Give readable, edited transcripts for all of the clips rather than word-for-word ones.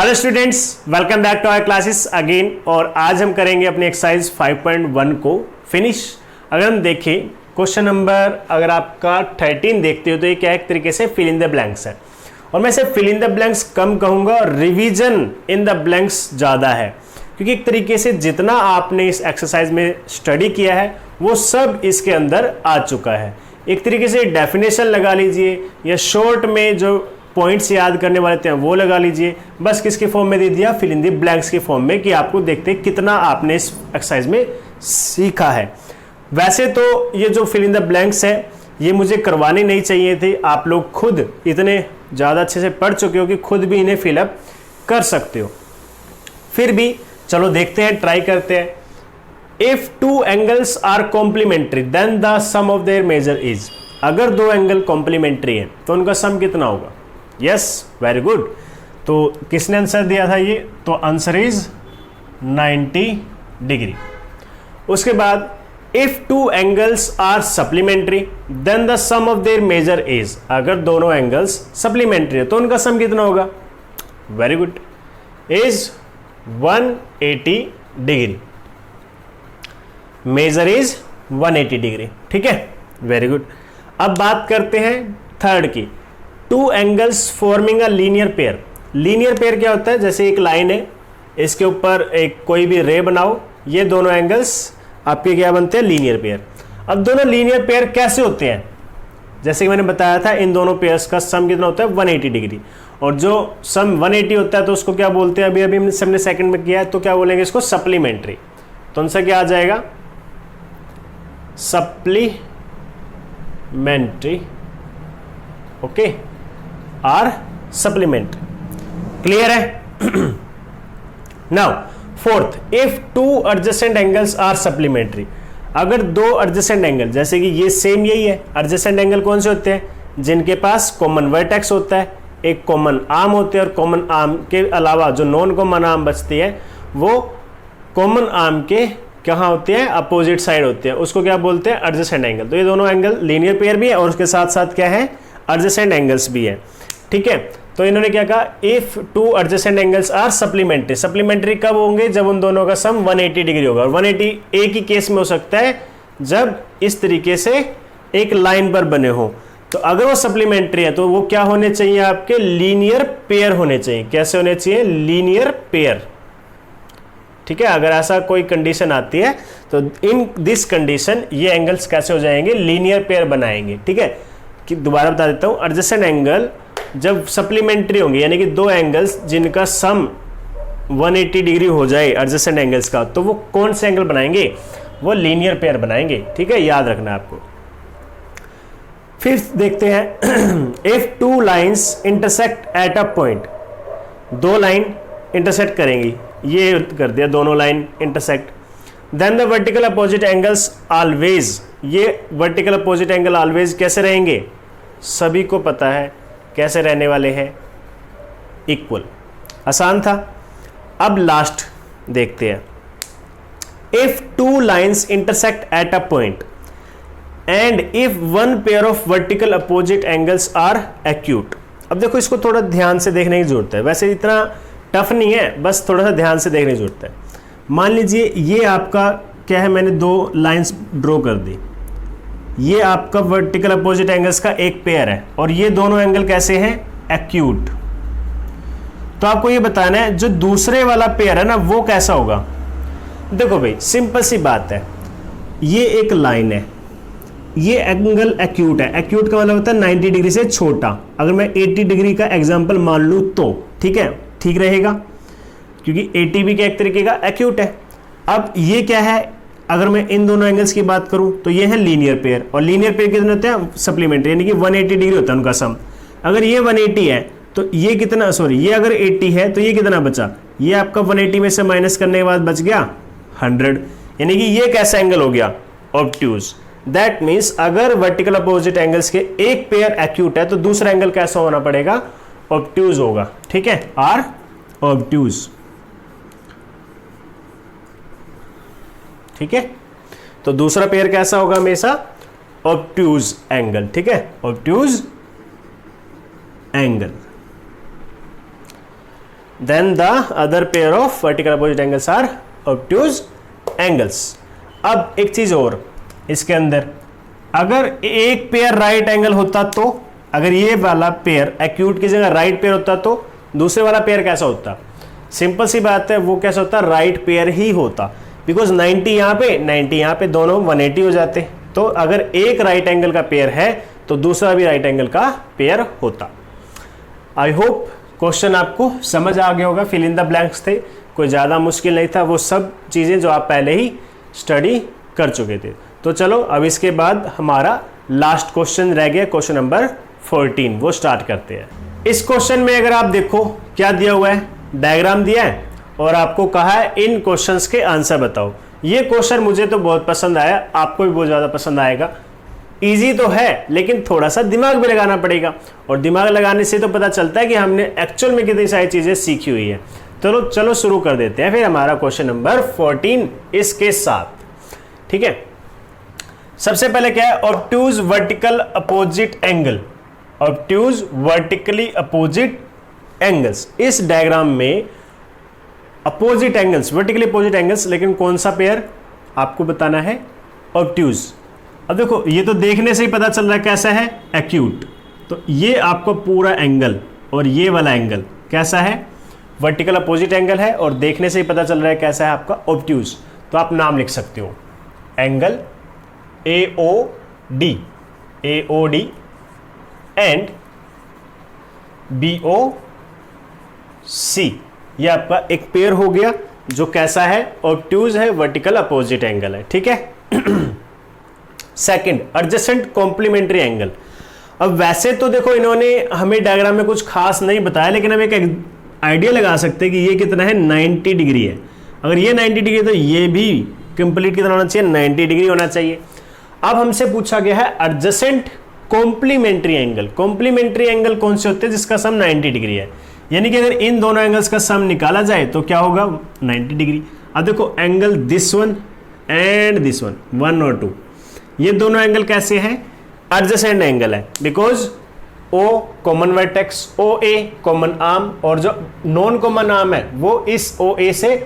Hello students, welcome back to our classes again. और आज हम करेंगे अपनी एक्सरसाइज 5.1 को फिनिश। अगर हम देखें क्वेश्चन नंबर, अगर आपका 13 देखते हो तो ये क्या एक तरीके से फिल इन द ब्लैंक्स है। और मैं सिर्फ फिल इन द ब्लैंक्स कम कहूँगा और रिविजन इन द ब्लैंक्स ज़्यादा है, क्योंकि एक तरीके से जितना आपने इस एक्सरसाइज में स्टडी किया है वो सब इसके अंदर आ चुका है। एक तरीके से डेफिनेशन लगा लीजिए या शॉर्ट में जो पॉइंट्स याद करने वाले थे वो लगा लीजिए। बस किसके फॉर्म में दे दिया? फिल इन द ब्लैंक्स के फॉर्म में, कि आपको देखते कितना आपने इस एक्सरसाइज में सीखा है। वैसे तो ये जो फिल इन द ब्लैंक्स है ये मुझे करवाने नहीं चाहिए थे, आप लोग खुद इतने ज़्यादा अच्छे से पढ़ चुके हो कि खुद भी इन्हें फिलअप कर सकते हो। फिर भी चलो देखते हैं, ट्राई करते हैं। If two angles are complementary then the sum of their measure is. अगर दो एंगल कॉम्प्लीमेंट्री है तो उनका सम कितना होगा? Yes, very good. तो किसने आंसर दिया था ये? तो आंसर इज 90 डिग्री। उसके बाद if two angles are supplementary then the sum of their measure is. अगर दोनों एंगल्स सप्लीमेंट्री है तो उनका सम कितना होगा? Very good, is 180 degree. Measure is 180 degree. ठीक है, वेरी गुड। अब बात करते हैं थर्ड की, two angles forming a linear pair. Linear pair क्या होता है? जैसे एक लाइन है, इसके ऊपर एक कोई भी रे बनाओ, ये दोनों एंगल्स आपके क्या बनते हैं? Linear pair. अब दोनों लीनियर पेयर कैसे होते हैं? जैसे कि मैंने बताया था, इन दोनों पेयर्स का सम कितना होता है? 180 डिग्री। और जो सम 180 होता है तो उसको क्या बोलते हैं? अभी अभी हमने सेकंड में किया है, तो क्या बोलेंगे इसको? सप्लीमेंट्री। तो उनसे क्या आ जाएगा? Supplementary. Okay, are supplement. Clear है? Now fourth, if two adjacent angles are supplementary. अगर दो एडजेसेंट एंगल, जैसे कि ये सेम यही है, एडजेसेंट एंगल कौन से होते हैं? जिनके पास कॉमन वर्टेक्स होता है, एक कॉमन आर्म होते हैं, और कॉमन आर्म के अलावा जो नॉन कॉमन आर्म बचती है वो कॉमन आर्म के कहाँ होते हैं? अपोजिट साइड होते हैं। उसको क्या बोलते हैं? Adjacent angle. तो ये दोनों एंगल लीनियर पेयर भी है और उसके साथ साथ क्या है? एडजेसेंट एंगल्स भी है। ठीक है, तो इन्होंने क्या कहा? If two adjacent angles are supplementary. Supplementary कब होंगे? जब उन दोनों का सम 180 डिग्री होगा। और 180 एक ही केस में हो सकता है, जब इस तरीके से एक लाइन पर बने हो। तो अगर वो सप्लीमेंट्री है तो वो क्या होने चाहिए? आपके लीनियर पेयर होने चाहिए। कैसे होने चाहिए? Linear pair. ठीक है, अगर ऐसा कोई कंडीशन आती है तो इन दिस कंडीशन ये एंगल्स कैसे हो जाएंगे? लीनियर पेयर बनाएंगे। ठीक है, कि दोबारा बता देता हूं, एडजेसेंट एंगल जब सप्लीमेंट्री होंगे, यानी कि दो एंगल्स जिनका सम 180 डिग्री हो जाए एडजेसेंट एंगल्स का, तो वो कौन से एंगल बनाएंगे? वो लीनियर पेयर बनाएंगे। ठीक है, याद रखना आपको। फिर देखते हैं, if two lines intersect at a point. दो लाइन इंटरसेक्ट करेंगी, ये कर दिया, दोनों line intersect. Then the vertical opposite angles always. ये वर्टिकल अपोजिट एंगल ऑलवेज कैसे रहेंगे? सभी को पता है कैसे रहने वाले हैं? इक्वल। आसान था। अब लास्ट देखते हैं, if two lines intersect at a point and if one pair of vertical opposite angles are acute. अब देखो, इसको थोड़ा ध्यान से देखने की जरूरत है। वैसे इतना टफ नहीं है, बस थोड़ा सा ध्यान से देखने की जरूरत है। मान लीजिए ये आपका क्या है? मैंने दो लाइंस ड्रॉ कर दी। ये आपका वर्टिकल अपोजिट एंगल्स का एक पेयर है और ये दोनों एंगल कैसे हैं? एक्यूट। तो आपको ये बताना है जो दूसरे वाला पेयर है ना, वो कैसा होगा? देखो भाई, सिंपल सी बात है, ये एक लाइन है, ये एंगल एक्यूट है। एक्यूट का मतलब होता है 90 डिग्री से छोटा। अगर मैं 80 डिग्री का एग्जाम्पल मान लूँ तो ठीक है, ठीक रहेगा, क्योंकि 80 भी क्या एक तरीके का एक्यूट है। अब ये क्या है? अगर मैं इन दोनों एंगल्स की बात करूं तो ये है लीनियर पेयर, और लीनियर पेयर कितने होते हैं? सप्लीमेंट्री, यानी कि 180 डिग्री होता है उनका सम। अगर ये 180 है तो ये कितना, सॉरी, ये अगर 80 है तो ये कितना बचा? ये आपका 180 में से माइनस करने के बाद बच गया 100, यानी कि ये कैसा एंगल हो गया? ऑब्ट्यूज। दैट मीन्स अगर वर्टिकल अपोजिट एंगल्स के एक पेयर एक्यूट है तो दूसरा एंगल कैसा होना पड़ेगा? ऑब्ट्यूज होगा। ठीक है, आर ऑब्ट्यूज। ठीक है, तो दूसरा पेयर कैसा होगा? हमेशा ऑब्ट्यूज एंगल। ठीक है, obtuse angle. Then the other pair of vertical opposite angles are obtuse angles. अब एक चीज और इसके अंदर, अगर एक पेयर राइट एंगल होता तो, अगर ये वाला पेयर एक्यूट की जगह राइट पेयर होता तो दूसरे वाला पेयर कैसा होता? सिंपल सी बात है, वो कैसा होता? राइट पेयर ही होता, बिकॉज 90 यहाँ पे 90 यहाँ पे, दोनों 180 हो जाते। तो अगर एक राइट एंगल का पेयर है तो दूसरा भी राइट एंगल का पेयर होता। आई होप क्वेश्चन आपको समझ आ गया होगा, फिल इन द ब्लैंक्स थे, कोई ज़्यादा मुश्किल नहीं था, वो सब चीज़ें जो आप पहले ही स्टडी कर चुके थे। तो चलो अब इसके बाद हमारा लास्ट क्वेश्चन रह गया, क्वेश्चन नंबर 14, वो स्टार्ट करते हैं। इस क्वेश्चन में अगर आप देखो क्या दिया हुआ है, डायग्राम दिया है और आपको कहा है इन क्वेश्चंस के आंसर बताओ। ये क्वेश्चन मुझे तो बहुत पसंद आया, आपको भी बहुत ज़्यादा पसंद आएगा। इजी तो है लेकिन थोड़ा सा दिमाग भी लगाना पड़ेगा, और दिमाग लगाने से तो पता चलता है कि हमने एक्चुअल में कितनी सारी चीज़ें सीखी हुई है। चलो शुरू कर देते हैं फिर हमारा क्वेश्चन नंबर 14 इसके साथ। ठीक है, सबसे पहले क्या है? Obtuse vertical opposite angle, obtuse vertically opposite angles. इस डायग्राम में opposite angles, vertically opposite angles, लेकिन कौन सा पेयर आपको बताना है? ऑब्ट्यूज। अब देखो ये तो देखने से ही पता चल रहा है कैसा है, एक्यूट। तो ये आपको पूरा एंगल और ये वाला एंगल कैसा है? वर्टिकल अपोजिट एंगल है, और देखने से ही पता चल रहा है कैसा है आपका? ऑब्ट्यूज। तो आप नाम लिख सकते हो, एंगल AOD एंड BOC। ये आपका एक पेयर हो गया जो कैसा है? ऑब्ट्यूज है, वर्टिकल अपोजिट एंगल है। ठीक है। Second, adjacent complementary angle. अब वैसे तो देखो इन्होंने हमें डायग्राम में कुछ खास नहीं बताया, लेकिन हम एक आइडिया लगा सकते हैं कि ये कितना है? 90 डिग्री है। अगर ये 90 डिग्री है तो ये भी कंप्लीट कितना होना चाहिए? 90 डिग्री होना चाहिए। अब हमसे पूछा गया है adjacent complementary angle. Complementary angle कौन से होते हैं? जिसका सम 90 डिग्री है। यानी कि अगर इन दोनों एंगल्स का सम निकाला जाए तो क्या होगा? 90 डिग्री। अब देखो angle this one and this one, 1 और 2, ये दोनों एंगल कैसे हैं? एडजेसेंट एंगल है, because O common vertex, OA common arm, और जो नॉन कॉमन आर्म है वो इस OA से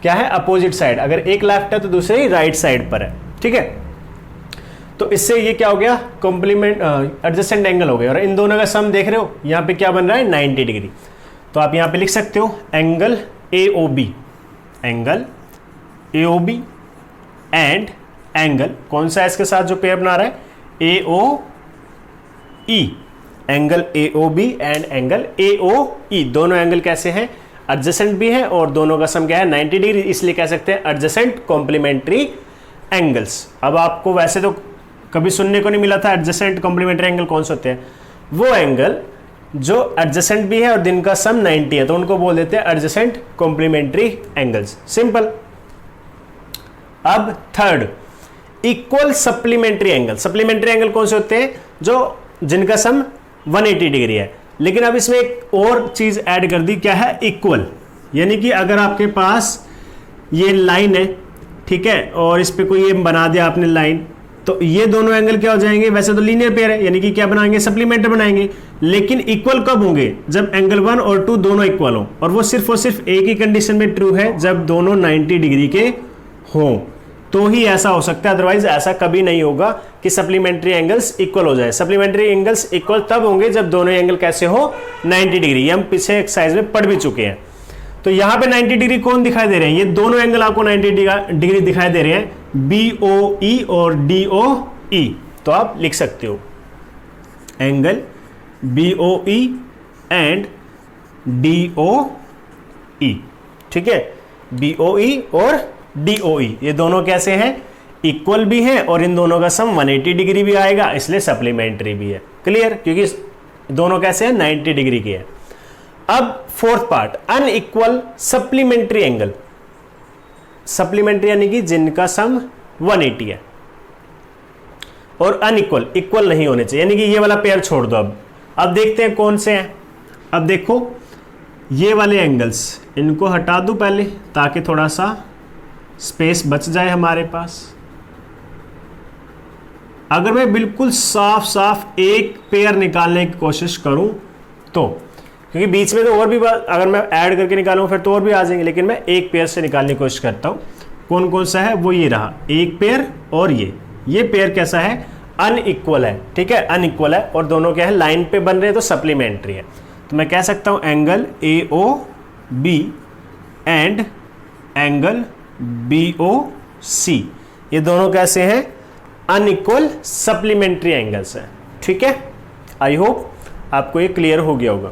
क्या है? Opposite side. अगर एक लेफ्ट है तो दूसरे राइट साइड पर है। ठीक है, तो इससे ये क्या हो गया? कॉम्प्लीमेंट एडजेसेंट एंगल हो गया। और इन दोनों का सम देख रहे हो यहाँ पे क्या बन रहा है? 90 डिग्री। तो आप यहाँ पे लिख सकते हो angle AOB, angle AOB and angle कौन सा है इसके साथ जो पेयर बना रहा है? AOE, angle AOB and angle AOE। दोनों एंगल कैसे हैं? एडजेसेंट भी है, और दोनों का सम क्या है? 90 डिग्री, इसलिए कह सकते हैं एडजेसेंट कॉम्प्लीमेंट्री एंगल्स। अब आपको वैसे तो कभी सुनने को नहीं मिला था एडजेसेंट कॉम्प्लीमेंट्री एंगल कौन से होते हैं? वो एंगल जो एडजेसेंट भी है और दिन का सम 90 है, तो उनको बोल देते हैं एडजेसेंट कॉम्प्लीमेंट्री एंगल्स। सिंपल। अब third, equal supplementary angle. Supplementary angle कौन से होते हैं? जो जिनका सम 180 डिग्री है। लेकिन अब इसमें एक और चीज ऐड कर दी, क्या है? इक्वल। यानी कि अगर आपके पास ये लाइन है, ठीक है, और इस पे कोई ये बना दिया आपने लाइन, तो ये दोनों एंगल क्या हो जाएंगे? वैसे तो लीनियर पेयर है, यानी कि क्या बनाएंगे? सप्लीमेंट्री बनाएंगे। लेकिन इक्वल कब होंगे? जब एंगल 1 और 2 दोनों इक्वल हो, और वो सिर्फ और सिर्फ एक ही कंडीशन में ट्रू है, जब दोनों 90 डिग्री के हों, तो ही ऐसा हो सकता है। अदरवाइज ऐसा कभी नहीं होगा कि सप्लीमेंट्री एंगल्स इक्वल हो जाए। सप्लीमेंट्री एंगल्स इक्वल तब होंगे जब दोनों एंगल कैसे हो? 90 डिग्री। ये हम पीछे एक्सरसाइज में पढ़ भी चुके हैं। तो यहाँ पे 90 डिग्री कौन दिखाई दे रहे हैं? ये दोनों एंगल आपको 90 डिग्री दिखाई दे रहे हैं, BOE और DOE। तो आप लिख सकते हो एंगल BOE एंड DOE। ठीक है, BOE और DOE ये दोनों कैसे हैं? इक्वल भी हैं, और इन दोनों का सम 180 डिग्री भी आएगा, इसलिए सप्लीमेंट्री भी है। क्लियर? क्योंकि दोनों कैसे हैं? 90 डिग्री के हैं। अब fourth part, unequal supplementary angle. Supplementary यानी कि जिनका सम 180 है, और अनइक्वल, इक्वल नहीं होने चाहिए, यानी कि ये वाला पेयर छोड़ दो। अब देखते हैं कौन से हैं। अब देखो ये वाले एंगल्स, इनको हटा दूं पहले ताकि थोड़ा सा स्पेस बच जाए हमारे पास। अगर मैं बिल्कुल साफ साफ एक पेयर निकालने की कोशिश करूं तो क्योंकि बीच में तो और भी अगर मैं ऐड करके निकालूँ फिर तो और भी आ जाएंगे, लेकिन मैं एक पेयर से निकालने की कोशिश करता हूँ। कौन कौन सा है, वो ये रहा एक पेयर, और ये पेयर कैसा है, अनइक्वल है, ठीक है, अनइक्वल है, और दोनों क्या है, लाइन पे बन रहे हैं तो सप्लीमेंट्री है। तो मैं कह सकता हूँ angle AOB and angle BOC, ये दोनों कैसे हैं, अनइक्वल सप्लीमेंट्री एंगल्स हैं, ठीक है। आई होप आपको ये क्लियर हो गया होगा।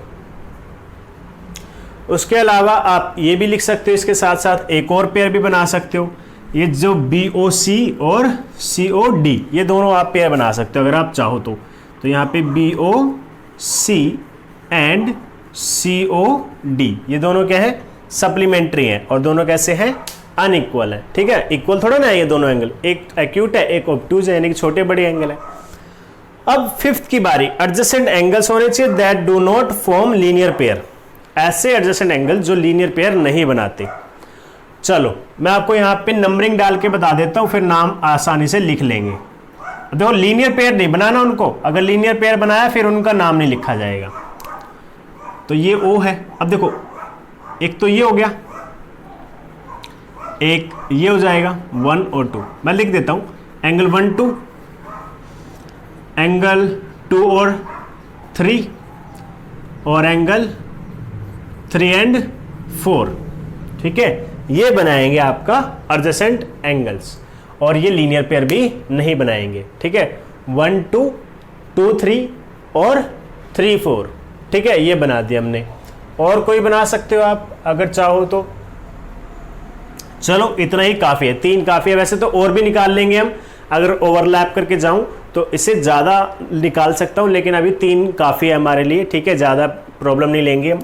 उसके अलावा आप ये भी लिख सकते हो, इसके साथ साथ एक और पेयर भी बना सकते हो, ये जो BOC और COD, ये दोनों आप पेयर बना सकते हो अगर आप चाहो तो। यहाँ पे BOC एंड COD, ये दोनों क्या है, सप्लीमेंट्री हैं, और दोनों कैसे हैं, अनइक्वल है, ठीक है। इक्वल थोड़ा ना है ये दोनों एंगल, एक एक्यूट है एक ऑब्टूज है, यानी कि छोटे बड़े एंगल है। अब फिफ्थ की बारी, एडजेसेंट एंगल्स होने चाहिए that do not form linear pair, ऐसे एडजेसेंट एंगल जो लीनियर पेयर नहीं बनाते। चलो मैं आपको यहाँ पे नंबरिंग डाल के बता देता हूँ, फिर नाम आसानी से लिख लेंगे। देखो लीनियर पेयर नहीं बनाना उनको, अगर लीनियर पेयर बनाया फिर उनका नाम नहीं लिखा जाएगा। तो ये O है, अब देखो एक तो ये हो गया, एक ये हो जाएगा 1 और 2, मैं लिख देता हूँ एंगल 1 2, एंगल 2 और 3, और एंगल 3 एंड 4, ठीक है। ये बनाएंगे आपका एडजेसेंट एंगल्स, और ये लीनियर पेयर भी नहीं बनाएंगे, ठीक है। 1 2 2 3 और 3 4, ठीक है, ये बना दिया हमने। और कोई बना सकते हो आप अगर चाहो तो। चलो इतना ही काफ़ी है, 3 काफ़ी है। वैसे तो और भी निकाल लेंगे हम, अगर ओवरलैप करके जाऊं तो इससे ज़्यादा निकाल सकता हूं, लेकिन अभी 3 काफ़ी है हमारे लिए, ठीक है, ज़्यादा प्रॉब्लम नहीं लेंगे हम।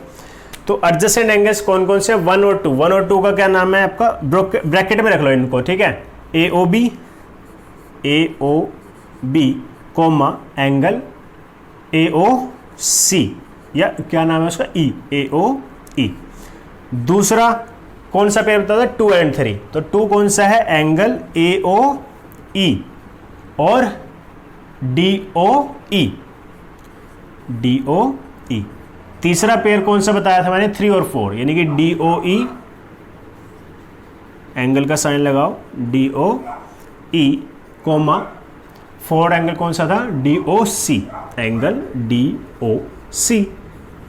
तो एडजेसेंट एंगल्स कौन कौन से, 1 और 2। 1 और 2 का क्या नाम है आपका, ब्रैकेट में रख लो इनको, ठीक है, AOB कोमा एंगल AOC, या क्या नाम है उसका, AOE। दूसरा कौन सा पेयर बता था, 2 एंड 3, तो 2 कौन सा है, एंगल AOE और DOE। तीसरा पेयर कौन सा बताया था मैंने, 3 और 4, यानी कि DOE, एंगल का साइन लगाओ, DOE कोमा 4 एंगल कौन सा था, DOC, एंगल DOC,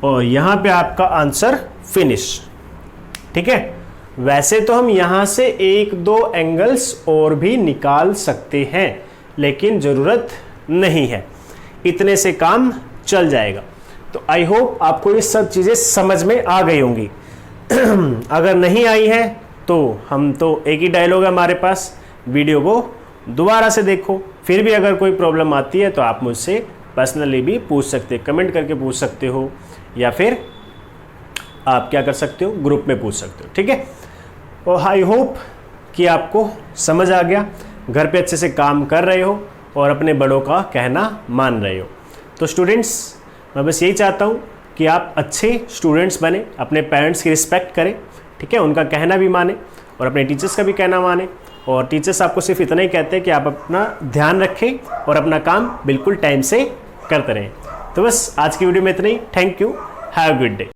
और यहां पे आपका आंसर फिनिश, ठीक है। वैसे तो हम यहां से 1-2 एंगल्स और भी निकाल सकते हैं, लेकिन ज़रूरत नहीं है, इतने से काम चल जाएगा। तो आई होप आपको ये सब चीज़ें समझ में आ गई होंगी। अगर नहीं आई है तो हम तो एक ही डायलॉग है हमारे पास, वीडियो को दोबारा से देखो। फिर भी अगर कोई प्रॉब्लम आती है तो आप मुझसे पर्सनली भी पूछ सकते, कमेंट करके पूछ सकते हो, या फिर आप क्या कर सकते हो, ग्रुप में पूछ सकते हो, ठीक है। और आई होप कि आपको समझ आ गया, घर पे अच्छे से काम कर रहे हो और अपने बड़ों का कहना मान रहे हो। तो स्टूडेंट्स, मैं बस यही चाहता हूँ कि आप अच्छे स्टूडेंट्स बने, अपने पेरेंट्स की रिस्पेक्ट करें, ठीक है, उनका कहना भी माने और अपने टीचर्स का भी कहना माने। और टीचर्स आपको सिर्फ इतना ही कहते हैं कि आप अपना ध्यान रखें और अपना काम बिल्कुल टाइम से करते रहें। तो बस आज की वीडियो में इतना ही। Thank you, have a good day.